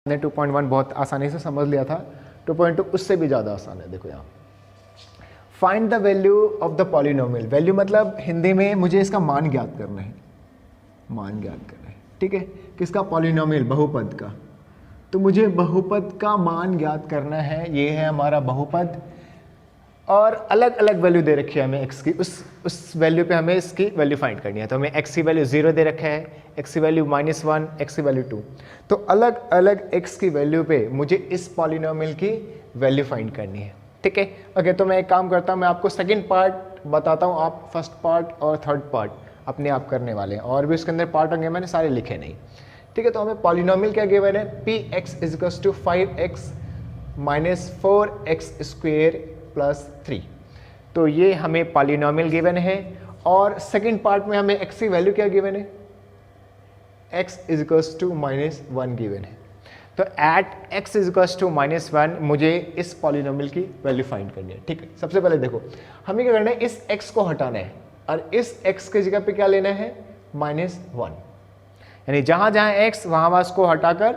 ने 2.1 बहुत आसानी से समझ लिया था, 2.2 उससे भी ज़्यादा आसान है। देखो यहाँ find the value of the polynomial. Value मतलब हिंदी में मुझे इसका मान ज्ञात करना है, मान ज्ञात करना है, ठीक है। किसका? पॉलिनोमियल, बहुपद का। तो मुझे बहुपद का मान ज्ञात करना है, ये है हमारा बहुपद और अलग अलग वैल्यू दे रखी है हमें x की, उस वैल्यू पे हमें इसकी वैल्यू फाइंड करनी है। तो हमें x की वैल्यू 0 दे रखा है, x की वैल्यू -1, x की वैल्यू 2। तो अलग अलग x की वैल्यू पे मुझे इस पॉलिनोमियल की वैल्यू फाइंड करनी है, ठीक है। ओके, तो मैं एक काम करता हूँ, मैं आपको सेकंड पार्ट बताता हूँ, आप फर्स्ट पार्ट और थर्ड पार्ट अपने आप करने वाले हैं, और भी उसके अंदर पार्ट होंगे, मैंने सारे लिखे नहीं, ठीक है। तो हमें पॉलिनोमियल क्या गिवन है, px = 5x - 4x² + 3। तो ये हमें पॉलिनोमियल गिवन है। और सेकंड पार्ट में हमें x की वैल्यू क्या गिवन है, x = -1 गिवन है। तो एट x = -1 मुझे इस पॉलिनोमियल की वैल्यू फाइंड करनी है, ठीक है। सबसे पहले देखो हमें क्या करना है, इस x को हटाना है और इस x के जगह पे क्या लेना है, -1, यानी जहां जहां x वहां उसको हटाकर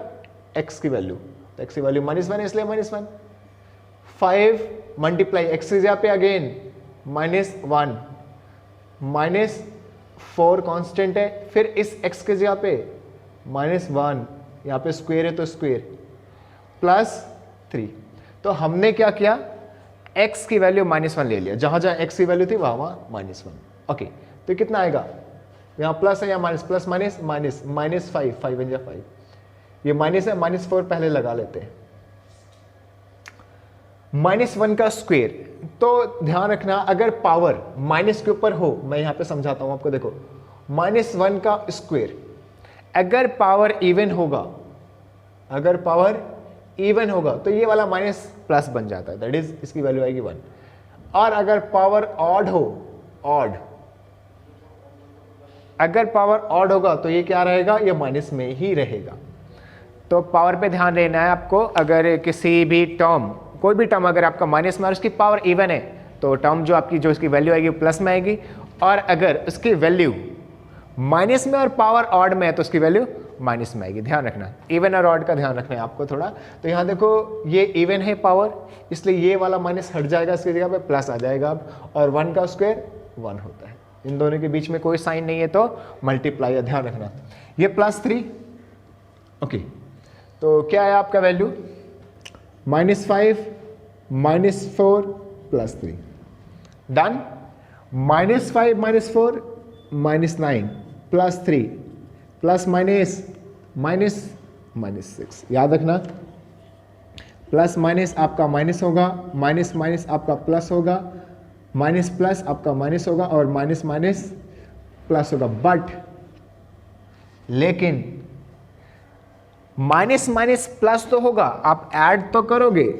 x की वैल्यू, तो x की वैल्यू -1 है इसलिए -1। 5 मल्टीप्लाई x की जगह पे अगेन -1, -4 कांस्टेंट है, फिर इस x के जगह पे -1, यहाँ पे स्क्वायर है तो स्क्वायर, +3। तो हमने क्या किया, x की वैल्यू -1 ले लिया, जहां जहां x की वैल्यू थी वहां वहां -1। ओके, तो कितना आएगा, यहाँ प्लस है या माइनस, प्लस माइनस माइनस, -5, 5 × 5, ये माइनस है, -4 पहले लगा लेते हैं, -1 का स्क्वायर। तो ध्यान रखना, अगर पावर माइनस के ऊपर हो, मैं यहां पे समझाता हूं आपको, देखो -1 का स्क्वायर अगर पावर इवन होगा, अगर पावर इवन होगा तो ये वाला माइनस प्लस बन जाता है, दैट इज इसकी वैल्यू आएगी 1। और अगर पावर ऑड हो, ऑड, अगर पावर ऑड होगा तो ये क्या रहेगा, ये माइनस में ही रहेगा। तो पावर पे ध्यान देना है आपको। अगर किसी भी टर्म, कोई भी टर्म अगर आपका माइनस में और उसकी पावर इवन है तो टर्म जो आपकी जो इसकी वैल्यू आएगी प्लस में आएगी, और अगर उसकी वैल्यू माइनस में और पावर ऑड में है तो उसकी वैल्यू माइनस में आएगी। ध्यान रखना, इवन और ऑड का ध्यान रखना है आपको थोड़ा। तो यहाँ देखो ये इवन है पावर, इसलिए ये वाला माइनस हट जाएगा, इसकी जगह पे प्लस आ जाएगा अब, और 1 का स्क्वायर 1 होता है, इन दोनों के बीच में कोई साइन नहीं है तो मल्टीप्लाई है, ध्यान रखना। ये +3, ओके। तो क्या है आपका वैल्यू, -5 -4 +3, डन। -5 -4 -9 +3 प्लस -6, याद रखना, प्लस माइनस आपका माइनस होगा, माइनस माइनस आपका प्लस होगा, माइनस प्लस आपका माइनस होगा, और माइनस माइनस प्लस होगा। बट लेकिन माइनस माइनस प्लस तो होगा, आप ऐड तो करोगे,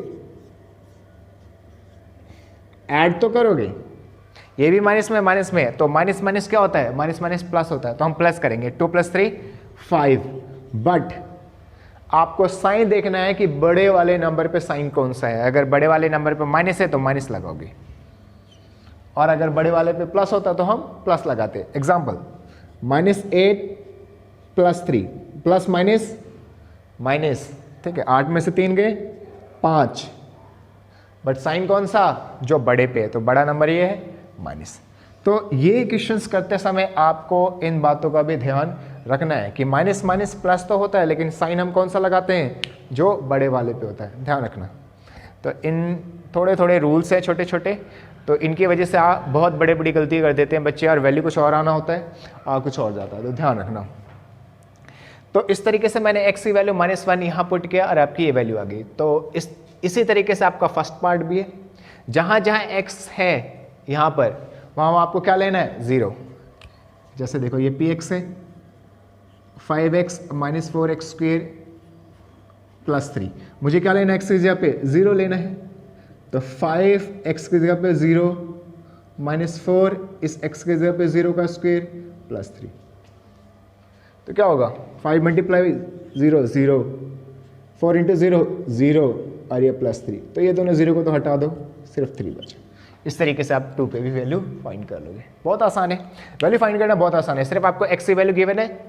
ऐड तो करोगे, ये भी माइनस में है, तो माइनस माइनस क्या होता है, माइनस माइनस प्लस होता है, तो हम प्लस करेंगे, 2 + 3 5। बट आपको साइन देखना है कि बड़े वाले नंबर पे साइन कौन सा है। अगर बड़े वाले नंबर पे माइनस है तो माइनस लगाओगे, और अगर बड़े वाले पे प्लस होता तो हम प्लस लगाते। एग्जाम्पल, -8 + 3, प्लस माइनस माइनस, ठीक है, 8 में से 3 गए 5, बट साइन कौन सा, जो बड़े पे है, तो बड़ा नंबर ये है माइनस। तो ये क्वेश्चंस करते समय आपको इन बातों का भी ध्यान रखना है कि माइनस माइनस प्लस तो होता है, लेकिन साइन हम कौन सा लगाते हैं, जो बड़े वाले पे होता है, ध्यान रखना। तो इन थोड़े थोड़े रूल्स हैं छोटे छोटे, तो इनकी वजह से आप बहुत बड़े बड़ी गलती कर देते हैं बच्चे, और वैल्यू कुछ और आना होता है और कुछ और जाता है, तो ध्यान रखना। तो इस तरीके से मैंने x की वैल्यू -1 यहाँ पुट किया और आपकी ये वैल्यू आ गई। तो इसी तरीके से आपका फर्स्ट पार्ट भी है, जहाँ जहाँ x है यहाँ पर, वहाँ आपको क्या लेना है, 0। जैसे देखो ये px है, 5x - 4x² + 3, मुझे क्या लेना है, x की जगह पे 0 लेना है, तो 5x की जगह पे 0 -4 इस x की जगह पे 0 का स्क्वायर +3, तो क्या होगा, 5 × 0 0, 4 × 0 0, और ये +3, तो ये दोनों 0 को तो हटा दो, सिर्फ 3 बचा। इस तरीके से आप 2 पे भी वैल्यू फाइंड कर लोगे, बहुत आसान है, वैल्यू फाइंड करना बहुत आसान है। सिर्फ आपको x की वैल्यू गिवन है,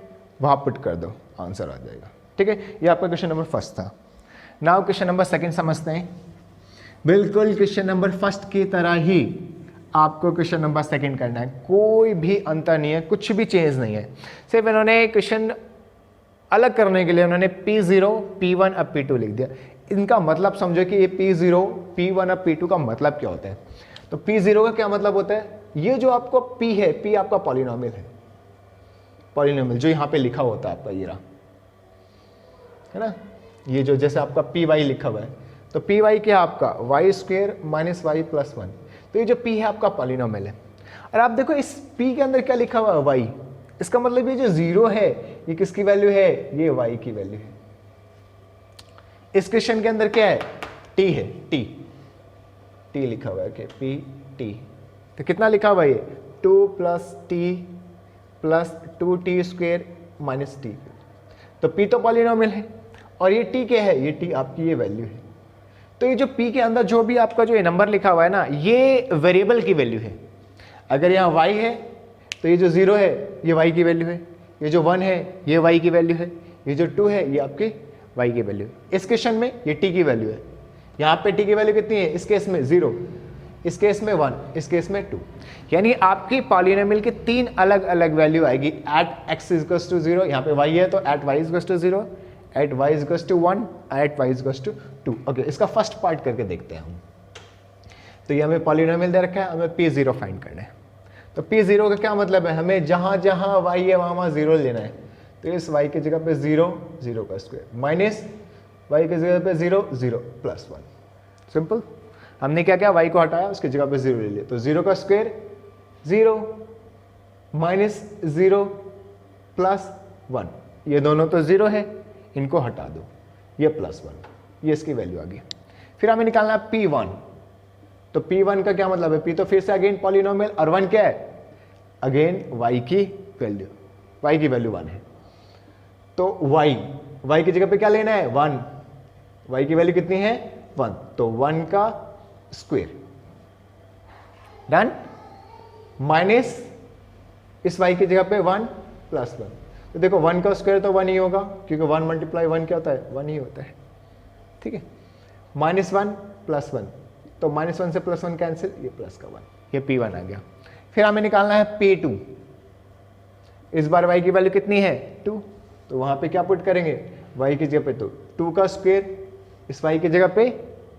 वहाँ पुट कर दो, आंसर आ जाएगा। ठीक है, ये आपका क्वेश्चन नंबर फर्स्ट था। नाउ क्वेश्चन नंबर सेकंड समझते हैं। बिल्कुल क्वेश्चन नंबर फर्स्ट की तरह ही आपको क्वेश्चन नंबर सेकंड करना है, कोई भी अंतर नहीं है, कुछ भी चेंज नहीं है। सिर्फ इन्होंने क्वेश्चन अलग करने के लिए उन्होंने P0, P1 अब P2 लिख दिया। इनका मतलब समझो कि ये P0, P1 अब P2 का मतलब क्या होता है। तो P0 का क्या मतलब होता है, ये जो आपको P है, P आपका पॉलिनोमियल है, पॉलिनोमियल जो यहाँ पे लिखा होता है आपका, ये रहा है ना, ये जो जैसे आपका Py लिखा हुआ है, तो Py क्या है आपका y² माइनस y प्लस 1। तो ये जो P है आपका पॉलिनोमियल है। और आप देखो इस P के अंदर क्या लिखा हुआ है, y। इसका मतलब ये जो 0 है ये किसकी वैल्यू है, ये y की वैल्यू है। इस क्वेश्चन के अंदर क्या है, t है, t लिखा हुआ है, कि p t। तो कितना लिखा हुआ है ये 2 plus T plus 2t² minus T. तो p तो पॉलिनोमियल है और ये t क्या है, ये t आपकी ये वैल्यू है। तो ये जो p के अंदर जो भी आपका जो ये नंबर लिखा हुआ है ना, ये वेरिएबल की वैल्यू है। अगर यहाँ y है तो ये जो 0 है ये y की वैल्यू है, ये जो 1 है ये y की वैल्यू है, ये जो 2 है ये आपकी y की वैल्यू है। इस क्वेश्चन में ये t की वैल्यू है, यहाँ पे t की वैल्यू कितनी है, इस केस में 0, इस केस में 1, इस केस में 2। यानी आपकी पॉलिनोमियल की 3 अलग अलग वैल्यू आएगी। एट x इक्वल्स टू 0, यहाँ पे y है तो at y equals to 0, at y equals to 1, at y equals to 2। Okay, इसका फर्स्ट पार्ट करके देखते हैं हम। तो ये हमें पॉलिनोमियल दे रखा है, हमें P0 फाइंड करना है। तो P0 का क्या मतलब है, हमें जहां जहां y है वहां 0 लेना है। तो इस y की जगह पे 0, 0 का स्क्वायर माइनस y की जगह पे 0, 0 प्लस 1। सिंपल। हमने क्या किया, y को हटाया, उसकी जगह पे 0 ले लिया। तो 0 का स्क्वायर 0 माइनस 0 प्लस 1, ये दोनों तो 0 है, इनको हटा दो, ये प्लस 1, ये इसकी वैल्यू आ गई। फिर हमें निकालना है P1। तो P1 का क्या मतलब है, P तो फिर से अगेन पॉलिनोमियल और 1 क्या है, अगेन y की वैल्यू, y की वैल्यू 1 है। तो y की जगह पे क्या लेना है, 1, y की वैल्यू कितनी है 1, तो 1 का स्क्वायर डन, माइनस इस y की जगह पे 1 प्लस 1। तो देखो 1 का स्क्वायर तो 1 ही होगा, क्योंकि 1 मल्टीप्लाई 1 क्या होता है, 1 ही होता है। ठीक है, माइनस 1 प्लस 1, तो माइनस 1 से प्लस 1 कैंसिल, ये प्लस का 1, ये P1 आ गया। फिर हमें निकालना है P2। इस बार y की वैल्यू कितनी है 2, तो वहां पे क्या पुट करेंगे, y की जगह पे तो 2 का स्क्वायर, इस y की जगह पे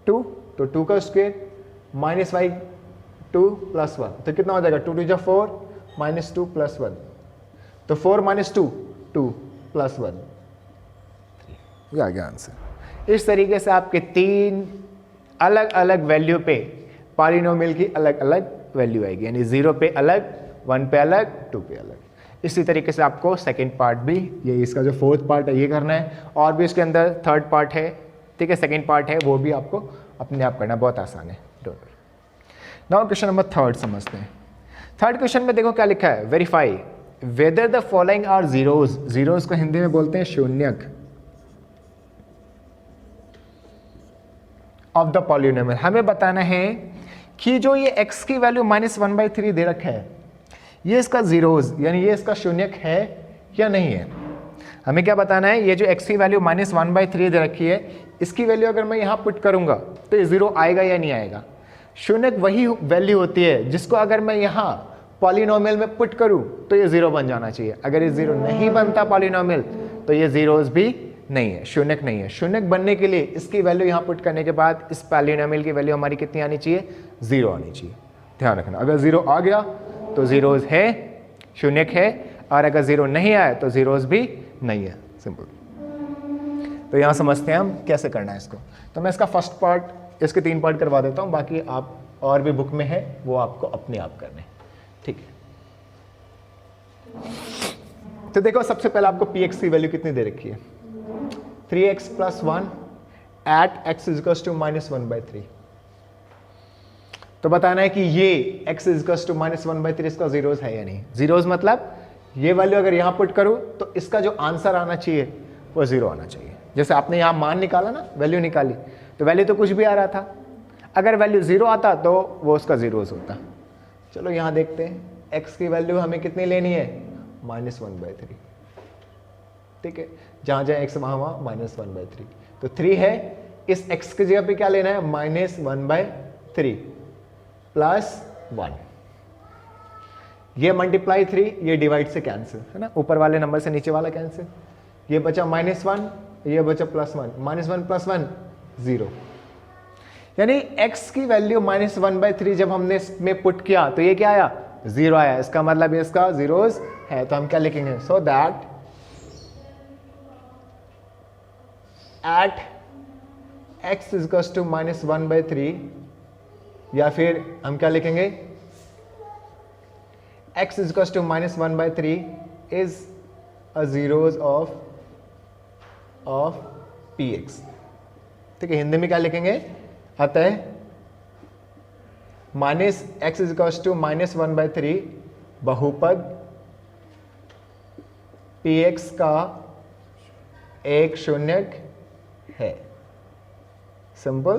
2, तो 2 का स्क्वायर माइनस y 2 प्लस 1, तो कितना हो जाएगा 2 2 4 माइनस 2 प्लस 1, तो 4 माइनस 2 2 प्लस 1, ये आ गया आंसर। इस तरीके से आपके 3 अलग अलग वैल्यू पे पॉलिनोमियल की अलग अलग वैल्यू आएगी, यानी 0 पे अलग, 1 पे अलग, 2 पे अलग। इसी तरीके से आपको सेकंड पार्ट भी, ये इसका जो फोर्थ पार्ट है ये करना है, और भी इसके अंदर थर्ड पार्ट है, ठीक है, सेकंड पार्ट है, वो भी आपको अपने आप करना, बहुत आसान है, don't worry. Now question number third समझते हैं। थर्ड क्वेश्चन में देखो क्या लिखा है, verify whether the following are zeros. Zeros को हिंदी में बोलते हैं शून्यक ऑफ द पॉलिनोमियल। हमें बताना है कि जो ये x की वैल्यू -1/3 दे रखा है, ये इसका जीरोज यानी ये इसका शून्यक है या नहीं है। हमें क्या बताना है, ये जो x की वैल्यू -1/3 दे रखी है, इसकी वैल्यू अगर मैं यहाँ पुट करूंगा तो ये 0 आएगा या नहीं आएगा। शून्यक वही वैल्यू होती है जिसको अगर मैं यहाँ पॉलिनोमियल में पुट करूँ तो ये 0 बन जाना चाहिए। अगर ये 0 नहीं बनता पॉलिनोमियल तो ये जीरोज भी नहीं है, शून्यक नहीं है। शून्यक बनने के लिए इसकी वैल्यू यहाँ पुट करने के बाद इस पॉलिनोमियल की वैल्यू हमारी कितनी आनी चाहिए, 0 आनी चाहिए। ध्यान रखना, अगर 0 आ गया तो जीरोज है, शून्यक है, और अगर 0 नहीं आया तो जीरोज भी नहीं है। सिंपल। तो यहाँ समझते हैं हम कैसे करना है इसको। तो मैं इसका फर्स्ट पार्ट, इसके 3 पार्ट करवा देता हूँ, बाकी आप और भी बुक में है वो आपको अपने आप करने, ठीक है। तो देखो सबसे पहले आपको px की वैल्यू कितनी दे रखी है, 3x + 1 eight x equals to -1/3। तो बताना है कि ये x इक्वल्स टू -1/3 इसका जीरोज है या नहीं। जीरोज मतलब ये वैल्यू अगर यहाँ पुट करूँ तो इसका जो आंसर आना चाहिए वो 0 आना चाहिए। जैसे आपने यहाँ मान निकाला ना, वैल्यू निकाली, तो वैल्यू तो कुछ भी आ रहा था, अगर वैल्यू 0 आता तो वो उसका जीरोज होता। चलो यहाँ देखते हैं, x की वैल्यू हमें कितनी लेनी है, -1/3। ठीक है, जहाँ जहाँ x वहाँ वहाँ -1/3, तो 3 है, इस x की जगह पे क्या लेना है, -1/3 +1, ये मल्टीप्लाई 3, ये डिवाइड से कैंसिल है ना, ऊपर वाले नंबर से नीचे वाला कैंसिल, ये बचा -1, ये बचा +1, -1 +1 0, यानी x की वैल्यू -1/3 जब हमने इसमें पुट किया तो ये क्या आया, 0 आया, इसका मतलब इसका जीरोस है, तो हम क्या लिखेंगे, so that at x is to -1/3, या फिर हम क्या लिखेंगे, x is to -1/3 is a zeros of px, ठीक है, हिंदी में क्या लिखेंगे, अतः -x इज टू -1/3 बहुपद px का एक शून्यक है। सिंपल।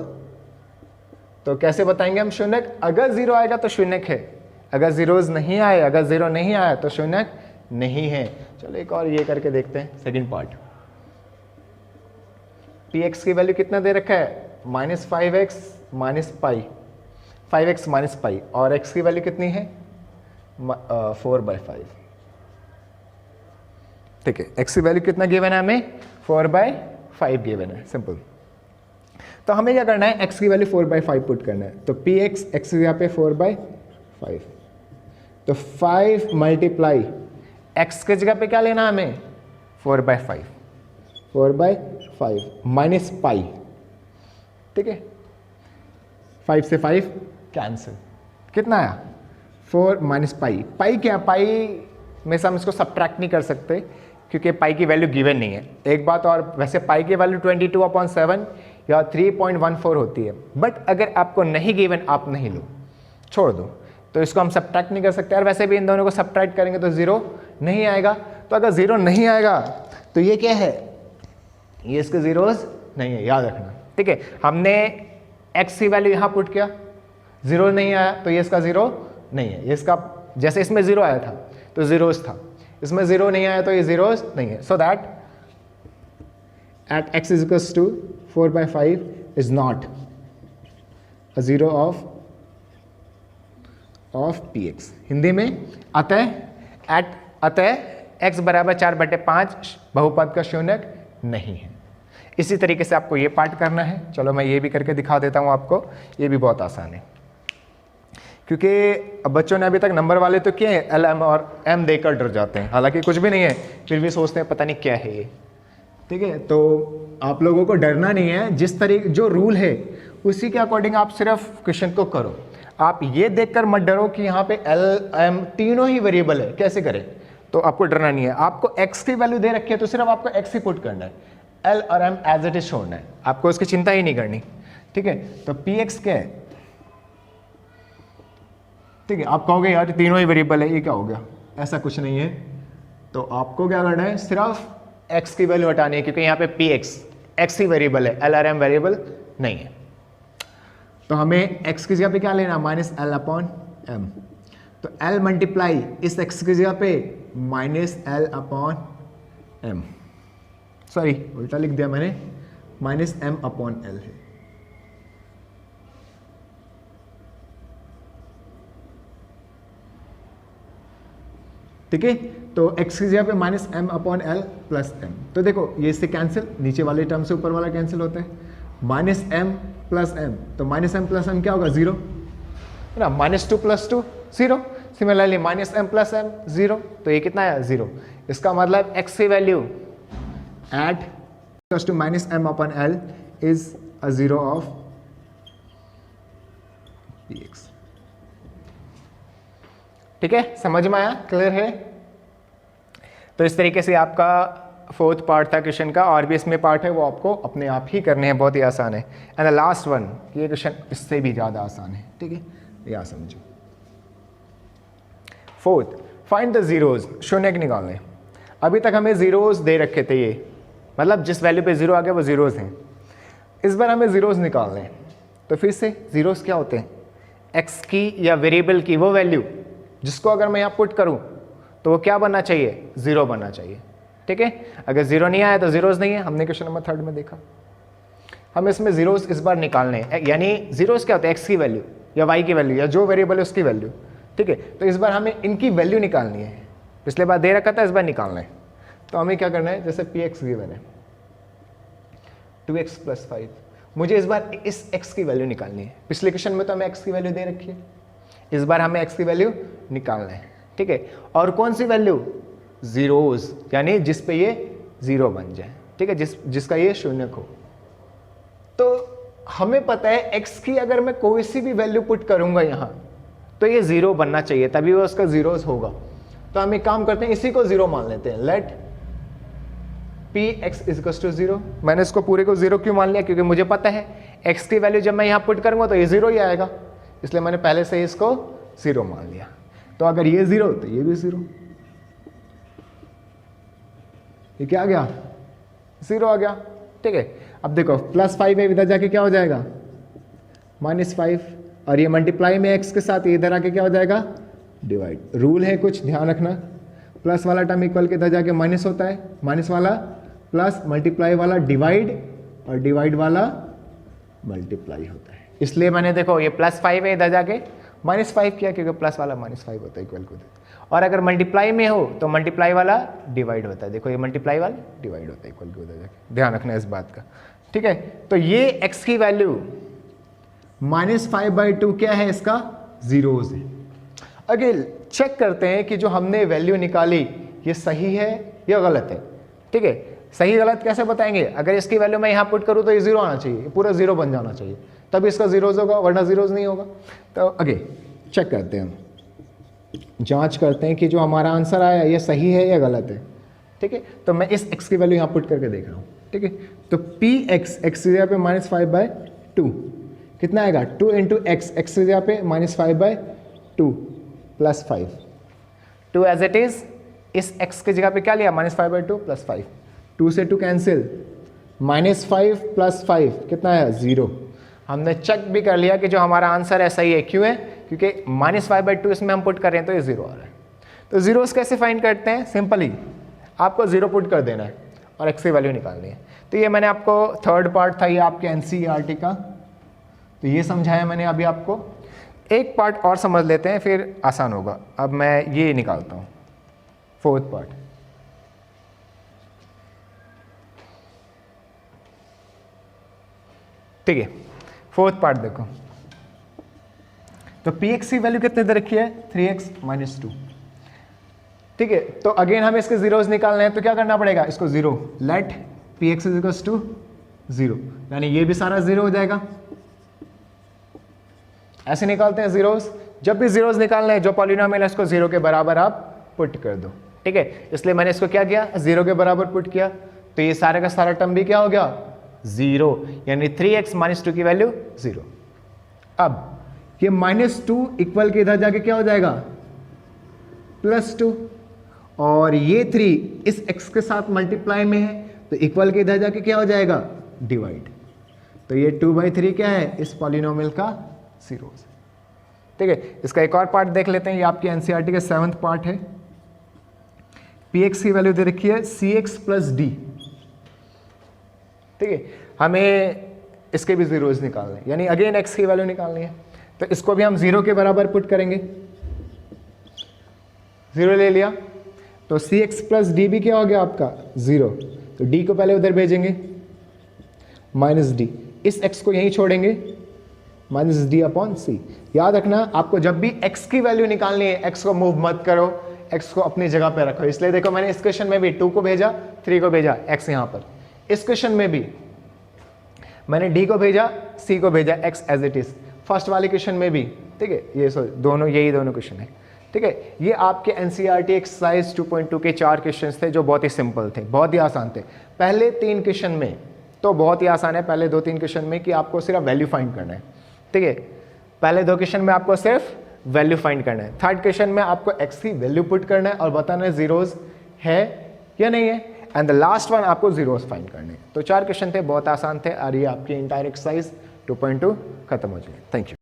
तो कैसे बताएंगे हम शून्यक, अगर 0 आएगा तो शून्यक है, अगर जीरोज नहीं आए, अगर 0 नहीं आया तो शून्यक नहीं है। चलो एक और ये करके देखते हैं, सेकंड पार्ट। px की वैल्यू कितना दे रखा है, -5x -पाई, 5x -पाई, और x की वैल्यू कितनी है 4/5, ठीक है, x की वैल्यू कितना गिवन है हमें, 4/5 गिवन है, सिंपल। तो हमें क्या करना है, x की वैल्यू 4/5 पुट करना है, तो px x की जगह पे 4/5, तो 5 मल्टीप्लाई x की जगह पे क्या लेना हमें, 4/5 माइनस पाई, ठीक है, 5 से 5 कैंसिल, कितना आया 4 माइनस पाई, पाई क्या, पाई में से हम इसको सब्ट्रैक्ट नहीं कर सकते क्योंकि पाई की वैल्यू गिवन नहीं है। एक बात और, वैसे पाई की वैल्यू 22/7 या 3.14 होती है, बट अगर आपको नहीं गिवन आप नहीं लो, छोड़ दो, तो इसको हम सब्ट्रैक्ट नहीं कर सकते। और वैसे भी इन दोनों को सब्ट्रैक्ट करेंगे तो 0 नहीं आएगा, तो अगर 0 नहीं आएगा तो ये क्या है, ये इसके जीरोस नहीं है, याद रखना, ठीक है। हमने x की वैल्यू यहाँ पुट किया, 0 नहीं आया तो ये इसका 0 नहीं है, ये इसका, जैसे इसमें 0 आया था तो जीरोस था, इसमें 0 नहीं आया तो ये जीरोस नहीं है। So that at x is equals to 4/5 is not a zero of px। Hindi में अतः x बराबर 4/5 बहुपद का शून्यक नहीं है। इसी तरीके से आपको ये पार्ट करना है। चलो मैं ये भी करके दिखा देता हूँ आपको, ये भी बहुत आसान है, क्योंकि बच्चों ने अभी तक नंबर वाले तो किए हैं, एल एम और एम देकर डर जाते हैं, हालांकि कुछ भी नहीं है, फिर भी सोचते हैं पता नहीं क्या है ये, ठीक है। तो आप लोगों को डरना नहीं है, जिस तरीके जो रूल है उसी के अकॉर्डिंग आप सिर्फ क्वेश्चन को करो। आप ये देखकर मत डरो कि यहाँ पे एल एम तीनों ही वेरिएबल है, कैसे करें, तो आपको डरना नहीं है। आपको x की वैल्यू दे रखी है तो सिर्फ आपको x ही पुट करना है, l और m एज इट इज छोड़ना है, आपको उसकी चिंता ही नहीं करनी, ठीक है। तो px क्या है, ठीक है, आप कहोगे यार तीनों ही वेरिएबल है, ये क्या हो गया, ऐसा कुछ नहीं है। तो आपको क्या करना है, सिर्फ x की वैल्यू हटानी है, क्योंकि यहाँ पे px x ही वेरिएबल है, l और m वेरिएबल नहीं है। तो हमें x की जगह पे क्या लेना, -l/m, तो l मल्टीप्लाई इस x की जगह पे -l/m, सॉरी उल्टा लिख दिया मैंने, -m/l है, ठीक है। तो x की जगह पे -m/l + m, तो देखो ये इससे कैंसिल, नीचे वाले टर्म से ऊपर वाला कैंसिल होता है, -m + m, तो -m + m क्या होगा 0 है ना, -2 + 2 0, सिमिलरली -m + m 0, तो ये कितना है 0। इसका मतलब x की value at to -m/l is a zero of px, ठीक है, समझ में आया, क्लियर है। तो इस तरीके से आपका फोर्थ पार्ट था क्वेश्चन का, और भी इसमें पार्ट है वो आपको अपने आप ही करने हैं, बहुत ही आसान है। एंड द लास्ट वन, ये क्वेश्चन इससे भी ज़्यादा आसान है, ठीक है, या समझो। फोर्थ, फाइंड द जीरोज, शून्यक निकालने। अभी तक हमें जीरोज दे रखे थे, ये मतलब जिस वैल्यू पे जीरो आ गया वो जीरोज हैं। इस बार हमें जीरोज निकालने हैं, तो फिर से जीरोज क्या होते हैं, एक्स की या वेरिएबल की वो वैल्यू जिसको अगर मैं यहाँ पुट करूँ तो वो क्या बनना चाहिए, 0 बनना चाहिए, ठीक है। अगर जीरो नहीं आया तो जीरोज नहीं है, हमने क्वेश्चन नंबर 3 में देखा। हम इसमें जीरोज इस बार निकालने हैं, यानी जीरोज क्या होता है, एक्स की वैल्यू या वाई की वैल्यू या जो वेरिएबल है उसकी वैल्यू, ठीक है। तो इस बार हमें इनकी वैल्यू निकालनी है, पिछले बार दे रखा था, इस बार निकालना है। तो हमें क्या करना है, जैसे पी एक्स गिवन है 2x + 5, मुझे इस बार इस x की वैल्यू निकालनी है। पिछले क्वेश्चन में तो हमें x की वैल्यू दे रखी है, इस बार हमें x की वैल्यू निकालना है, ठीक है। और कौन सी वैल्यू, जीरोज, यानी जिस पे ये जीरो बन जाए, ठीक है, जिसका ये शून्यक हो। तो हमें पता है x की अगर मैं कोई सी भी वैल्यू पुट करूंगा यहां तो ये जीरो बनना चाहिए, तभी वो उसका जीरोज होगा। तो हम एक काम करते हैं, इसी को जीरो मान लेते हैं। Let p x is to zero. मैंने इसको पूरे को जीरो क्यों मान लिया, क्योंकि मुझे पता है x की वैल्यू जब मैं यहां पुट करूंगा तो ये जीरो ही आएगा, इसलिए मैंने पहले से ही इसको जीरो मान लिया। तो अगर ये जीरो तो ये भी जीरो, ये क्या आ गया, जीरो आ गया, ठीक है। अब देखो +5 है, इधर जाके क्या हो जाएगा -5, और ये मल्टीप्लाई में x के साथ इधर आके क्या हो जाएगा डिवाइड। रूल है कुछ ध्यान रखना, प्लस वाला टर्म इक्वल के इधर जाके माइनस होता है, माइनस वाला प्लस, मल्टीप्लाई वाला डिवाइड, और डिवाइड वाला मल्टीप्लाई होता है। इसलिए मैंने देखो ये +5 है, इधर जाके -5 किया, क्योंकि प्लस वाला -5 होता है इक्वल को। और अगर मल्टीप्लाई में हो तो मल्टीप्लाई वाला डिवाइड होता है, देखो ये मल्टीप्लाई वाला डिवाइड होता है इक्वल के उधर जाके, ध्यान रखना इस बात का, ठीक है। तो ये x की वैल्यू -5/2 क्या है, इसका जीरोज है। अगेन चेक करते हैं कि जो हमने वैल्यू निकाली ये सही है या गलत है, ठीक है। सही गलत कैसे बताएंगे, अगर इसकी वैल्यू मैं यहाँ पुट करूँ तो ये जीरो आना चाहिए, पूरा जीरो बन जाना चाहिए, तब इसका जीरोज होगा, वरना जीरोज नहीं होगा। तो अगेन चेक करते हैं, हम जांच करते हैं कि जो हमारा आंसर आया ये सही है या गलत है, ठीक है। तो मैं इस x की वैल्यू यहाँ पुट करके देख रहा हूँ, ठीक है। तो पी एक्स की जगह पे -5/2 कितना आएगा, 2 × x की जगह पे -5/2 + 5, 2 एज इट इज, इस x की जगह पे क्या लिया, -5/2 + 5, 2 से 2 कैंसिल, -5 + 5 कितना है, 0। हमने चेक भी कर लिया कि जो हमारा आंसर है सही है, क्यों है, क्योंकि -5/2 इसमें हम पुट कर रहे हैं तो ये 0 आ रहा है। तो जीरोस कैसे फाइंड करते हैं, सिंपली आपको 0 पुट कर देना है और x की वैल्यू निकालनी है। तो ये मैंने आपको थर्ड पार्ट था ये आपके NCERT का, तो ये समझाया मैंने अभी आपको। एक पार्ट और समझ लेते हैं फिर आसान होगा। अब मैं ये निकालता हूँ फोर्थ पार्ट। ठीक है, फोर्थ पार्ट देखो, तो px की वैल्यू कितने दे रखी है, 3x - 2, ठीक है। तो अगेन हमें इसके जीरोस निकालने हैं, तो क्या करना पड़ेगा, इसको जीरो, लेट px = 0, यानी ये भी सारा जीरो हो जाएगा। ऐसे निकालते हैं जीरोस, जब भी जीरोस निकालना है जो पॉलिनोमियल है इसको 0 के बराबर आप पुट कर दो, ठीक है। इसलिए मैंने इसको क्या किया, 0 के बराबर पुट किया, तो ये सारे का सारा टर्म भी क्या हो गया, 0, यानी 3x - 2 की वैल्यू 0। अब ये -2 इक्वल के इधर जाके क्या हो जाएगा, +2, और ये 3 इस x के साथ मल्टीप्लाई में है तो इक्वल के इधर जाके क्या हो जाएगा, डिवाइड। तो ये 2/3 क्या है, इस पॉलिनोमियल का जीरोस, ठीक है। इसका एक और पार्ट देख लेते हैं, ये आपकी NCERT का 7th पार्ट है। px की वैल्यू दे रखी है cx + d, ठीक है। हमें इसके भी जीरोस निकालने हैं, यानी अगेन x की वैल्यू निकालनी है, तो इसको भी हम 0 के बराबर पुट करेंगे, 0 ले लिया, तो cx + d भी क्या हो गया आपका 0, तो d को पहले उधर भेजेंगे -d, इस x को यहीं छोड़ेंगे -d/c। याद रखना आपको जब भी x की वैल्यू निकालनी है x को मूव मत करो, x को अपनी जगह पे रखो। इसलिए देखो मैंने इस क्वेश्चन में भी 2 को भेजा, 3 को भेजा, x यहाँ पर। इस क्वेश्चन में भी मैंने d को भेजा, c को भेजा, x as it is. First वाले क्वेश्चन में भी, ठीक है, ये दोनों यही दोनों क्वेश्चन है, ठीक है। ये आपके NCERT एक्सरसाइज 2.2 के 4 क्वेश्चन थे जो बहुत ही सिंपल थे, बहुत ही आसान थे। पहले 3 क्वेश्चन में तो बहुत ही आसान है, पहले 2-3 क्वेश्चन में कि आपको सिर्फ वैल्यू फाइंड करना है, ठीक है। पहले 2 क्वेश्चन में आपको सिर्फ वैल्यू फाइंड करना है, थर्ड क्वेश्चन में आपको x की वैल्यू पुट करना है और बताना है जीरोस है या नहीं है, एंड द लास्ट वन आपको जीरोस फाइंड करने हैं। तो 4 क्वेश्चन थे, बहुत आसान थे, और ये आपकी इंटायर एक्सरसाइज 2.2 खत्म हो जाए। Thank you.